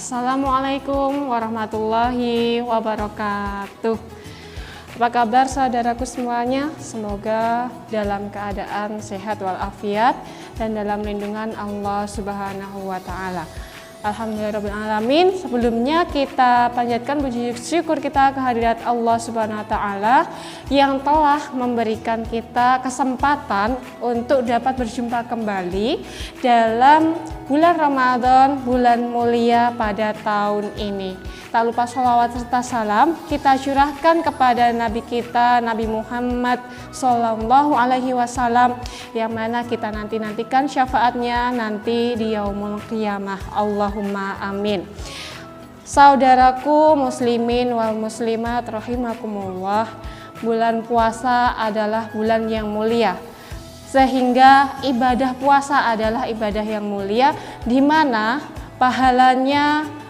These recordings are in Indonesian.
Assalamualaikum warahmatullahi wabarakatuh. Apa kabar saudaraku semuanya? Semoga dalam keadaan sehat walafiat dan dalam lindungan Allah Subhanahu wa taala. Alhamdulillahirrahmanirrahim. Sebelumnya kita panjatkan puji syukur kita kehadirat Allah Subhanahu wa taala yang telah memberikan kita kesempatan untuk dapat berjumpa kembali dalam bulan Ramadan, bulan mulia pada tahun ini. Tak lupa sholawat serta salam kita curahkan kepada Nabi kita, Nabi Muhammad Sallallahu Alaihi Wasallam, yang mana kita nantikan syafaatnya nanti di yaumul qiyamah. Allahumma amin. Saudaraku muslimin wal muslimat rahimakumullah, bulan puasa adalah bulan yang mulia, sehingga ibadah puasa adalah ibadah yang mulia, di mana pahalanya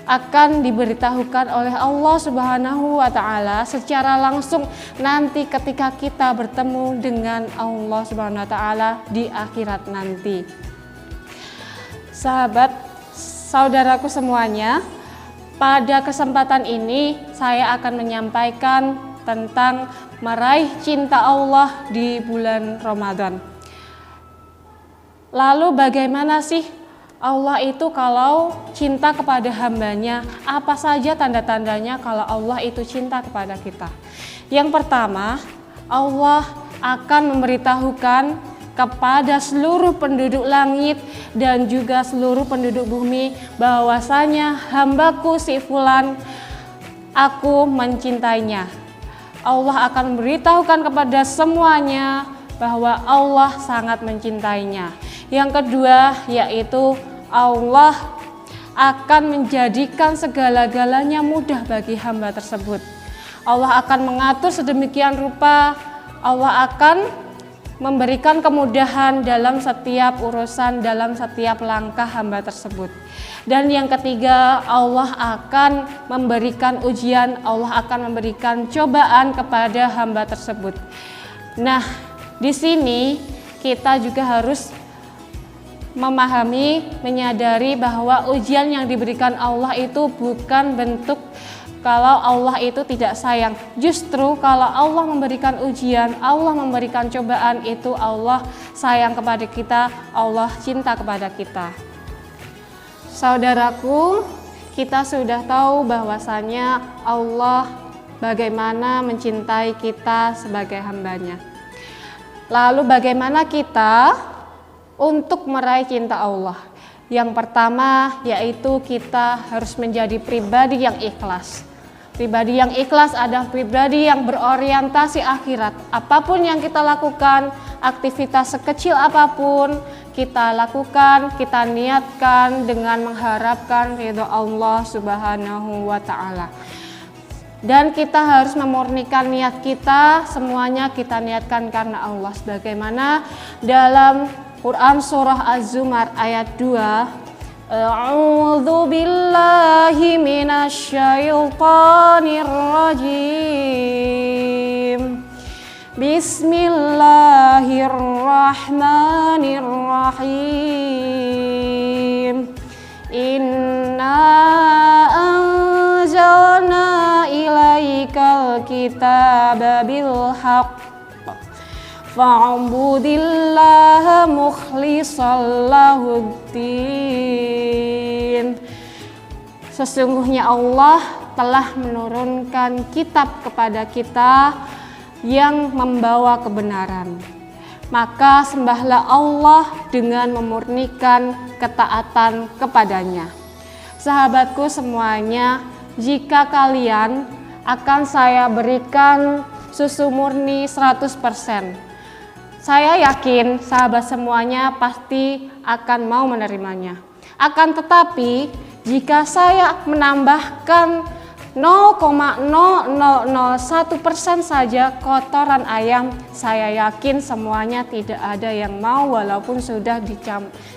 akan diberitahukan oleh Allah Subhanahu wa taala secara langsung nanti ketika kita bertemu dengan Allah Subhanahu wa taala di akhirat nanti. Sahabat, saudaraku semuanya, pada kesempatan ini saya akan menyampaikan tentang meraih cinta Allah di bulan Ramadan. Lalu bagaimana sih Allah itu kalau cinta kepada hambanya? Apa saja tanda-tandanya kalau Allah itu cinta kepada kita? Yang pertama, Allah akan memberitahukan kepada seluruh penduduk langit dan juga seluruh penduduk bumi bahwasanya hambaku si fulan, aku mencintainya. Allah akan memberitahukan kepada semuanya bahwa Allah sangat mencintainya. Yang kedua, yaitu Allah akan menjadikan segala-galanya mudah bagi hamba tersebut. Allah akan mengatur sedemikian rupa, Allah akan memberikan kemudahan dalam setiap urusan, dalam setiap langkah hamba tersebut. Dan yang ketiga, Allah akan memberikan ujian, Allah akan memberikan cobaan kepada hamba tersebut. Nah, di sini kita juga harus memahami, menyadari bahwa ujian yang diberikan Allah itu bukan bentuk kalau Allah itu tidak sayang. Justru kalau Allah memberikan ujian, Allah memberikan cobaan, itu Allah sayang kepada kita, Allah cinta kepada kita. Saudaraku, kita sudah tahu bahwasanya Allah bagaimana mencintai kita sebagai hambanya. Lalu bagaimana kita untuk meraih cinta Allah? Yang pertama yaitu kita harus menjadi pribadi yang ikhlas. Pribadi yang ikhlas adalah pribadi yang berorientasi akhirat. Apapun yang kita lakukan, aktivitas sekecil apapun kita lakukan, kita niatkan dengan mengharapkan ridho Allah Subhanahu wa taala. Dan kita harus memurnikan niat kita, semuanya kita niatkan karena Allah. Sebagaimana dalam Quran surah Az-Zumar ayat 2, A'udzu billahi minasyaitonir rajim. Bismillahirrahmanirrahim. Inna anzalna ilaikal kitaba bil haqq fa'budillaha mukhlishal lahuddin. Sesungguhnya Allah telah menurunkan kitab kepada kita yang membawa kebenaran. Maka sembahlah Allah dengan memurnikan ketaatan kepadanya. Sahabatku semuanya, jika kalian akan saya berikan susu murni 100%, saya yakin sahabat semuanya pasti akan mau menerimanya. Akan tetapi jika saya menambahkan 0,0001% saja kotoran ayam, saya yakin semuanya tidak ada yang mau, walaupun sudah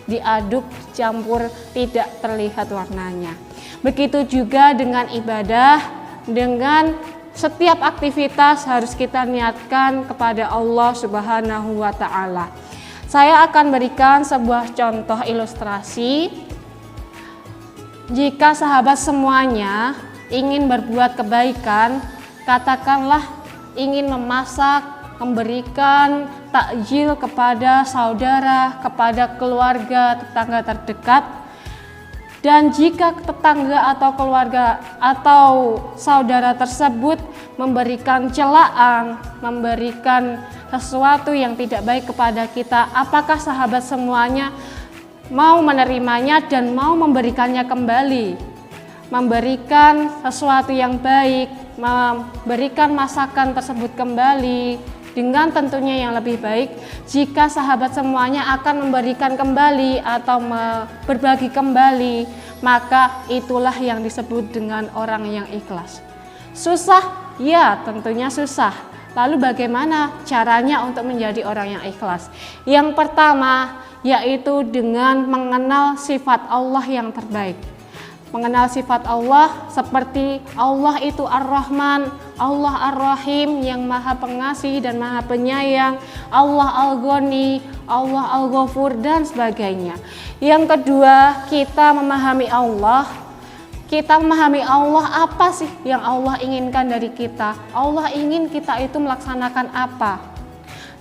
diaduk campur tidak terlihat warnanya. Begitu juga dengan ibadah, dengan setiap aktivitas harus kita niatkan kepada Allah Subhanahu wa taala. Saya akan berikan sebuah contoh ilustrasi Jika sahabat semuanya ingin berbuat kebaikan, katakanlah ingin memasak, memberikan takjil kepada saudara, kepada keluarga, tetangga terdekat. Dan jika tetangga atau keluarga atau saudara tersebut memberikan celaan, memberikan sesuatu yang tidak baik kepada kita, apakah sahabat semuanya mau menerimanya dan mau memberikannya kembali, memberikan sesuatu yang baik, memberikan masakan tersebut kembali dengan tentunya yang lebih baik? Jika sahabat semuanya akan memberikan kembali atau berbagi kembali, maka itulah yang disebut dengan orang yang ikhlas. Susah? Ya, tentunya susah. Lalu bagaimana caranya untuk menjadi orang yang ikhlas? Yang pertama yaitu dengan mengenal sifat Allah yang terbaik. Mengenal sifat Allah seperti Allah itu Ar-Rahman, Allah Ar-Rahim yang maha pengasih dan maha penyayang, Allah Al-Ghani, Allah Al-Ghafur dan sebagainya. Yang kedua, kita memahami Allah. Kita memahami Allah, apa sih yang Allah inginkan dari kita? Allah ingin kita itu melaksanakan apa?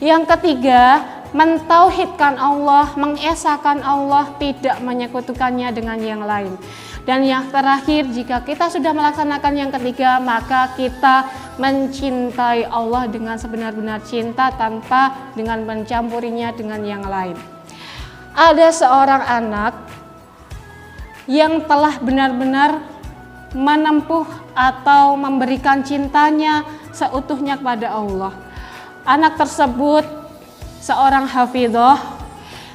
Yang ketiga, mentauhidkan Allah, mengesahkan Allah, tidak menyekutukannya dengan yang lain. Dan yang terakhir, jika kita sudah melaksanakan yang ketiga, maka kita mencintai Allah dengan sebenar-benar cinta tanpa dengan mencampurinya dengan yang lain. Ada seorang anak yang telah benar-benar menempuh atau memberikan cintanya seutuhnya kepada Allah. Anak tersebut seorang hafidhah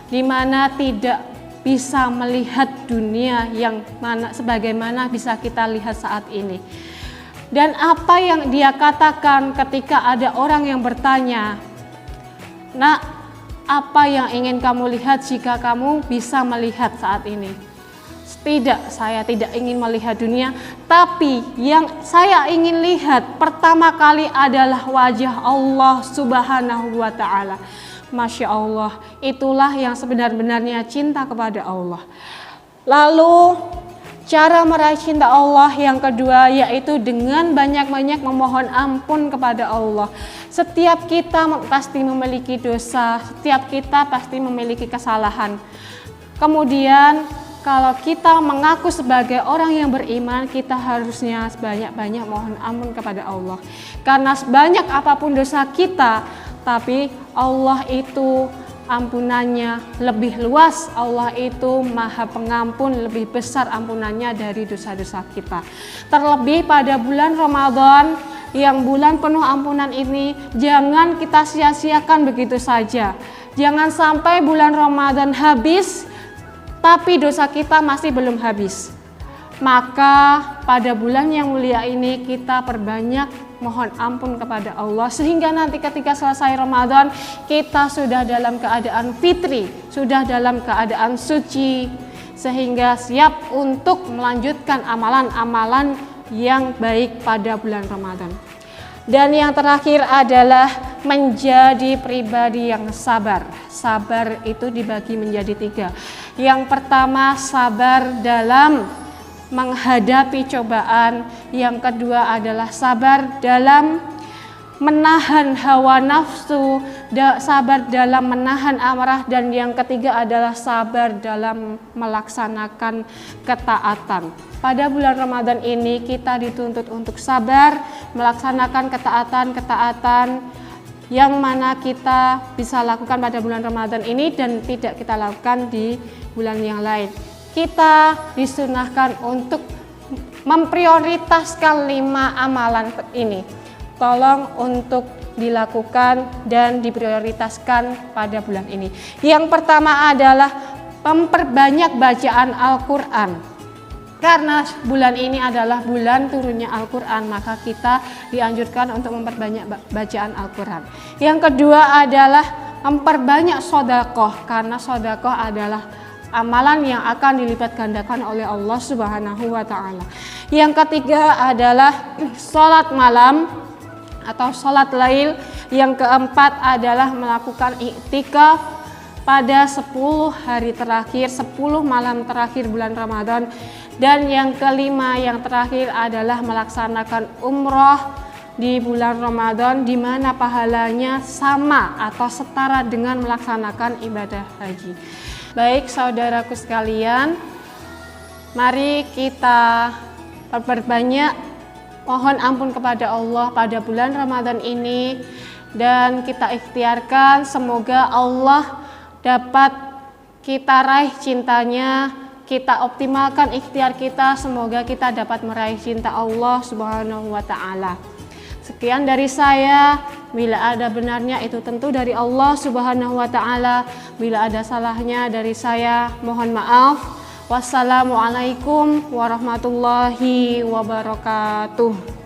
di mana tidak bisa melihat dunia yang mana sebagaimana bisa kita lihat saat ini. Dan apa yang dia katakan ketika ada orang yang bertanya, "Nak, apa yang ingin kamu lihat jika kamu bisa melihat saat ini?" "Tidak, saya tidak ingin melihat dunia, tapi yang saya ingin lihat pertama kali adalah wajah Allah Subhanahu wa Ta'ala." Masya Allah, itulah yang sebenar-benarnya cinta kepada Allah. Lalu cara meraih cinta Allah yang kedua yaitu dengan banyak-banyak memohon ampun kepada Allah. Setiap kita pasti memiliki dosa, setiap kita pasti memiliki kesalahan. Kemudian kalau kita mengaku sebagai orang yang beriman, kita harusnya sebanyak-banyak mohon ampun kepada Allah. Karena sebanyak apapun dosa kita, tapi Allah itu ampunannya lebih luas, Allah itu maha pengampun, lebih besar ampunannya dari dosa-dosa kita. Terlebih pada bulan Ramadan yang bulan penuh ampunan ini, jangan kita sia-siakan begitu saja. Jangan sampai bulan Ramadan habis, tapi dosa kita masih belum habis. Maka pada bulan yang mulia ini kita perbanyak mohon ampun kepada Allah, sehingga nanti ketika selesai Ramadan kita sudah dalam keadaan fitri, sudah dalam keadaan suci, sehingga siap untuk melanjutkan amalan-amalan yang baik pada bulan Ramadan. Dan yang terakhir adalah menjadi pribadi yang sabar. Sabar itu dibagi menjadi 3. Yang pertama, sabar dalam menghadapi cobaan. Yang kedua adalah sabar dalam menahan hawa nafsu, sabar dalam menahan amarah, dan yang ketiga adalah sabar dalam melaksanakan ketaatan. Pada bulan Ramadan ini kita dituntut untuk sabar melaksanakan ketaatan-ketaatan yang mana kita bisa lakukan pada bulan Ramadan ini dan tidak kita lakukan di bulan yang lain. Kita disunahkan untuk memprioritaskan 5 amalan ini. Tolong untuk dilakukan dan diprioritaskan pada bulan ini. Yang pertama adalah memperbanyak bacaan Al-Quran. Karena bulan ini adalah bulan turunnya Al-Quran, maka kita dianjurkan untuk memperbanyak bacaan Al-Quran. Yang kedua adalah memperbanyak sedekah, karena sedekah adalah amalan yang akan dilipat gandakan oleh Allah Subhanahu wa Ta'ala. Yang ketiga adalah sholat malam atau sholat lail. Yang keempat adalah melakukan iktikaf. pada 10 hari terakhir, 10 malam terakhir bulan Ramadan. Dan yang kelima, yang terakhir adalah melaksanakan umroh di bulan Ramadan, di mana pahalanya sama atau setara dengan melaksanakan ibadah haji. Baik saudaraku sekalian, mari kita perbanyak mohon ampun kepada Allah pada bulan Ramadan ini, dan kita ikhtiarkan semoga Allah dapat kita raih cintanya, kita optimalkan ikhtiar kita, semoga kita dapat meraih cinta Allah Subhanahu wa Ta'ala. Sekian dari saya, bila ada benarnya itu tentu dari Allah Subhanahu wa Ta'ala, bila ada salahnya dari saya mohon maaf. Wassalamualaikum warahmatullahi wabarakatuh.